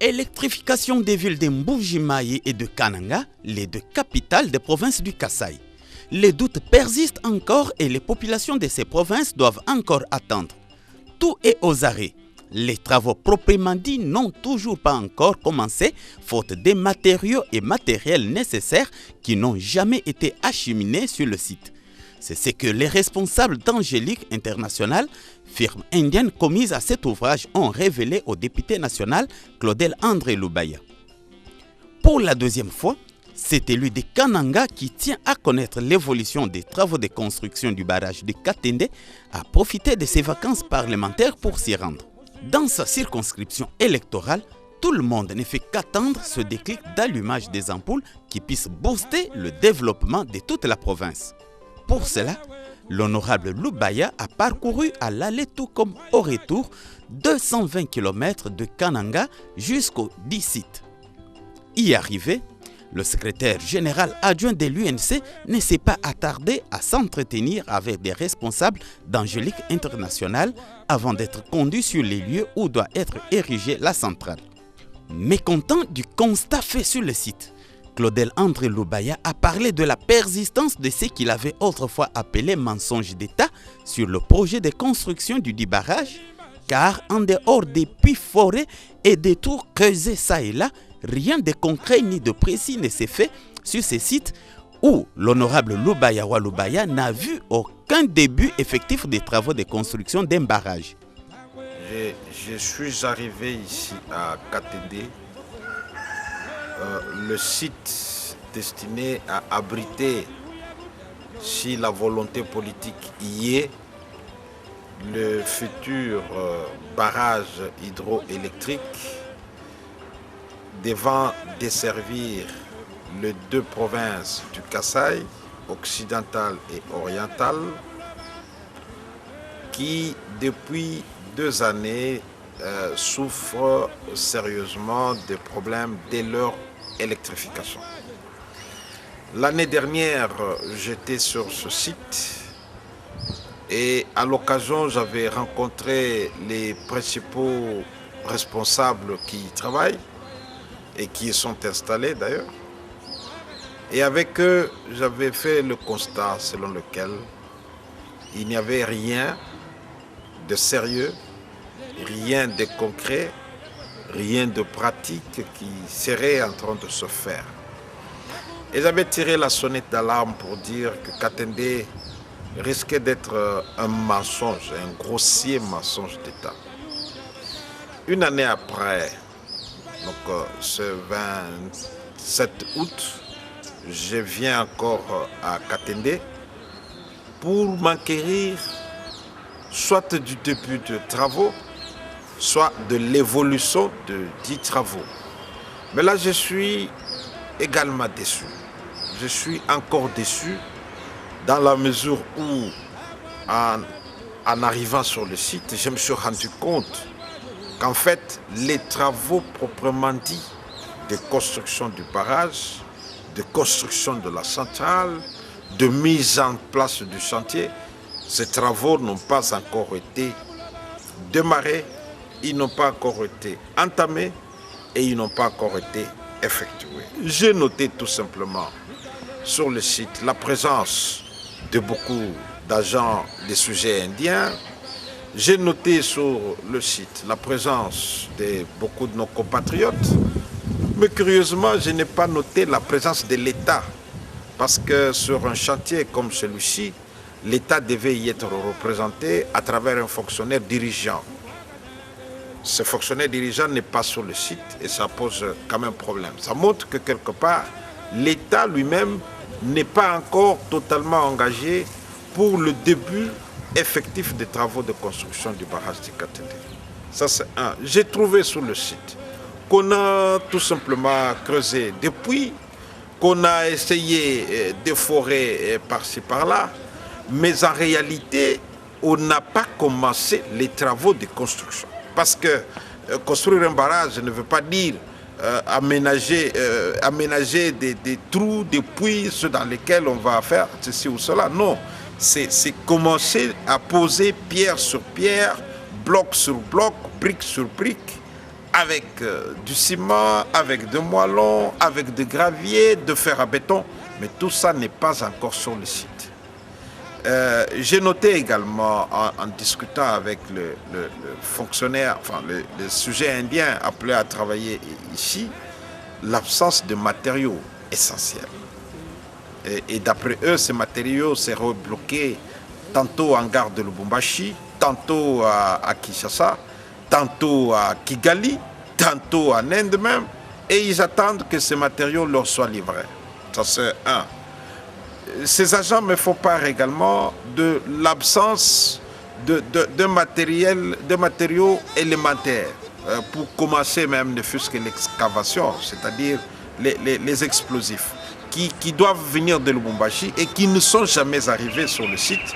Électrification des villes de Mbuji-Mayi et de Kananga, les deux capitales des provinces du Kasaï. Les doutes persistent encore et les populations de ces provinces doivent encore attendre. Tout est aux arrêts. Les travaux proprement dits n'ont toujours pas encore commencé, faute des matériaux et matériels nécessaires qui n'ont jamais été acheminés sur le site. C'est ce que les responsables d'Angélique International, firme indienne commise à cet ouvrage, ont révélé au député national Claudel André Lubaya. Pour la deuxième fois, c'est élu de Kananga qui tient à connaître l'évolution des travaux de construction du barrage de Katende a profité de ses vacances parlementaires pour s'y rendre. Dans sa circonscription électorale, tout le monde ne fait qu'attendre ce déclic d'allumage des ampoules qui puisse booster le développement de toute la province. Pour cela, l'honorable Lubaya a parcouru à l'aller tout comme au retour 220 km de Kananga jusqu'aux 10 sites. Y arrivé, le secrétaire général adjoint de l'UNC ne s'est pas attardé à s'entretenir avec des responsables d'Angélique International avant d'être conduit sur les lieux où doit être érigée la centrale. Mécontent du constat fait sur le site, Claudel André Lubaya a parlé de la persistance de ce qu'il avait autrefois appelé mensonge d'État sur le projet de construction du dit barrage, car en dehors des puits forêts et des tours creusés ça et là, rien de concret ni de précis ne s'est fait sur ces sites où l'honorable Lubaya Walubaya n'a vu aucun début effectif des travaux de construction d'un barrage. Je suis arrivé ici à Katende, le site destiné à abriter, si la volonté politique y est, le futur barrage hydroélectrique devant desservir les deux provinces du Kasaï, occidentale et orientale, qui depuis 2 années souffrent sérieusement des problèmes dès leur électrification. L'année dernière, j'étais sur ce site et à l'occasion, j'avais rencontré les principaux responsables qui y travaillent et qui y sont installés d'ailleurs. Et avec eux, j'avais fait le constat selon lequel il n'y avait rien de sérieux, rien de concret, rien de pratique qui serait en train de se faire. Et j'avais tiré la sonnette d'alarme pour dire que Katende risquait d'être un mensonge, un grossier mensonge d'État. Une année après, donc ce 27 août, je viens encore à Katende pour m'enquérir soit du début de travaux, soit de l'évolution de 10 travaux. Mais là, je suis également déçu. Je suis encore déçu dans la mesure où, en arrivant sur le site, je me suis rendu compte qu'en fait, les travaux proprement dits de construction du barrage, de construction de la centrale, de mise en place du chantier, ces travaux n'ont pas encore été démarrés, ils n'ont pas encore été entamés et ils n'ont pas encore été effectués. J'ai noté tout simplement sur le site la présence de beaucoup d'agents des sujets indiens. J'ai noté sur le site la présence de beaucoup de nos compatriotes. Mais curieusement, je n'ai pas noté la présence de l'État. Parce que sur un chantier comme celui-ci, l'État devait y être représenté à travers un fonctionnaire dirigeant. Ce fonctionnaire dirigeant n'est pas sur le site et ça pose quand même problème. Ça montre que quelque part, l'État lui-même n'est pas encore totalement engagé pour le début effectif des travaux de construction du barrage de Katende. Ça c'est un. J'ai trouvé sur le site qu'on a tout simplement creusé des puits, qu'on a essayé de forer par-ci par-là, mais en réalité, on n'a pas commencé les travaux de construction. Parce que construire un barrage ne veut pas dire aménager des trous, des puits, ceux dans lesquels on va faire ceci ou cela. Non, c'est commencer à poser pierre sur pierre, bloc sur bloc, brique sur brique, avec du ciment, avec de moellons, avec de gravier, de fer à béton, mais tout ça n'est pas encore sur le site. J'ai noté également, en discutant avec le fonctionnaire, enfin le sujet indien appelé à travailler ici, l'absence de matériaux essentiels. Et d'après eux, ces matériaux seraient bloqués tantôt en gare de Lubumbashi, tantôt à Kinshasa, tantôt à Kigali, tantôt en Inde même, et ils attendent que ces matériaux leur soient livrés. Ça c'est un. Ces agents me font part également de l'absence de matériaux élémentaires pour commencer même ne fût-ce que l'excavation, c'est-à-dire les explosifs qui doivent venir de Lubumbashi et qui ne sont jamais arrivés sur le site.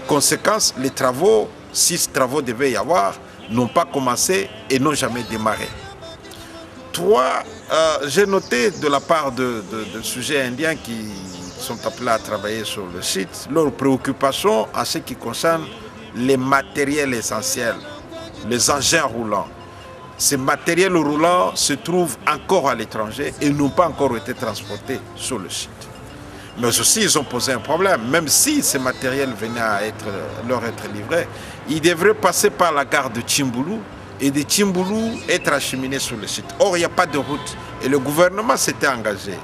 Conséquence, les travaux, si ces travaux devaient y avoir, n'ont pas commencé et n'ont jamais démarré. 3, j'ai noté de la part de sujets indiens qui sont appelés à travailler sur le site, leurs préoccupations en ce qui concerne les matériels essentiels, les engins roulants. Ces matériels roulants se trouvent encore à l'étranger et n'ont pas encore été transportés sur le site. Mais aussi, ils ont posé un problème. Même si ces matériels venaient à leur être livrés, ils devraient passer par la gare de Tchimboulou et de Tchimboulou être acheminés sur le site. Or, il n'y a pas de route. Et le gouvernement s'était engagé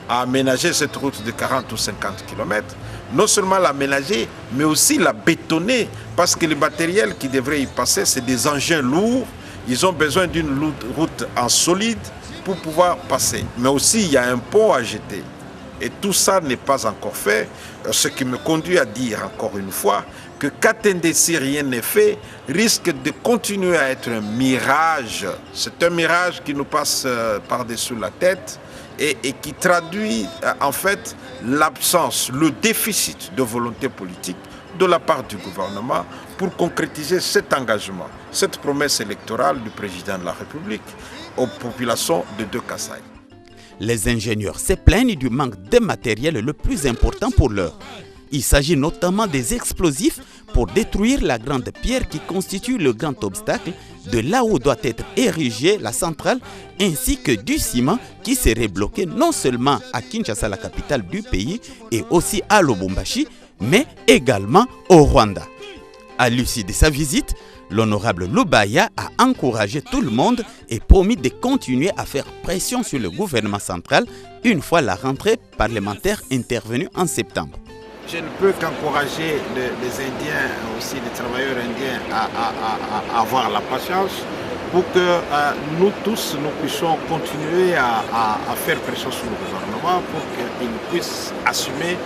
à aménager cette route de 40 ou 50 km. Non seulement l'aménager, mais aussi la bétonner. Parce que le matériel qui devrait y passer, c'est des engins lourds. Ils ont besoin d'une route en solide pour pouvoir passer. Mais aussi, il y a un pont à jeter. Et tout ça n'est pas encore fait, ce qui me conduit à dire encore une fois que si rien n'est fait, risque de continuer à être un mirage. C'est un mirage qui nous passe par-dessus la tête et qui traduit en fait l'absence, le déficit de volonté politique de la part du gouvernement pour concrétiser cet engagement, cette promesse électorale du président de la République aux populations de Kasaï. Les ingénieurs se plaignent du manque de matériel le plus important pour l'heure. Il s'agit notamment des explosifs pour détruire la grande pierre qui constitue le grand obstacle de là où doit être érigée la centrale, ainsi que du ciment qui serait bloqué non seulement à Kinshasa, la capitale du pays, et aussi à Lubumbashi, mais également au Rwanda. À l'issue de sa visite, l'honorable Lubaya a encouragé tout le monde et promis de continuer à faire pression sur le gouvernement central une fois la rentrée parlementaire intervenue en septembre. Je ne peux qu'encourager les Indiens, aussi les travailleurs indiens, à avoir la patience pour que nous tous, nous puissions continuer à faire pression sur le gouvernement pour qu'il puisse assumer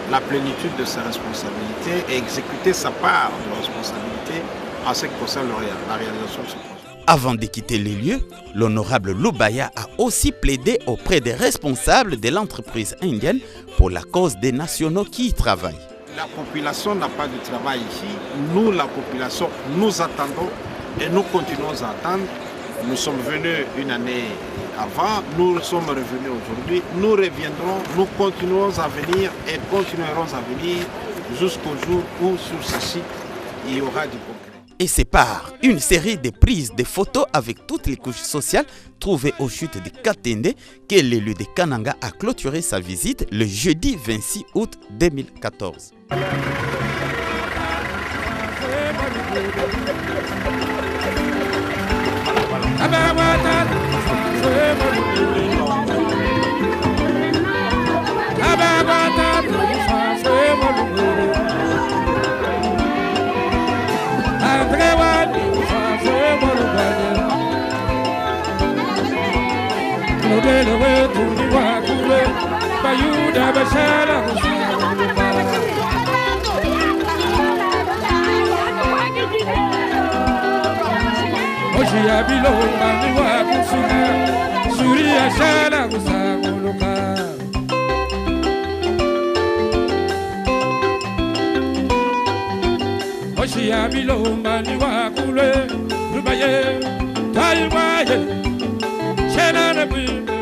la plénitude de ses responsabilités et exécuter sa part de responsabilité en ce qui concerne la réalisation de ce projet. Avant de quitter les lieux, l'honorable Lubaya a aussi plaidé auprès des responsables de l'entreprise indienne pour la cause des nationaux qui y travaillent. La population n'a pas de travail ici. Nous, la population, nous attendons et nous continuons à attendre. Nous sommes venus une année avant, nous sommes revenus aujourd'hui, nous reviendrons, nous continuons à venir et continuerons à venir jusqu'au jour où sur ce site, il y aura du concret. Et c'est par une série de prises de photos avec toutes les couches sociales trouvées aux chutes de Katende que l'élu de Kananga a clôturé sa visite le jeudi 26 août 2014. Bilomba ni wakule rubaye taiwaye chena na bimbe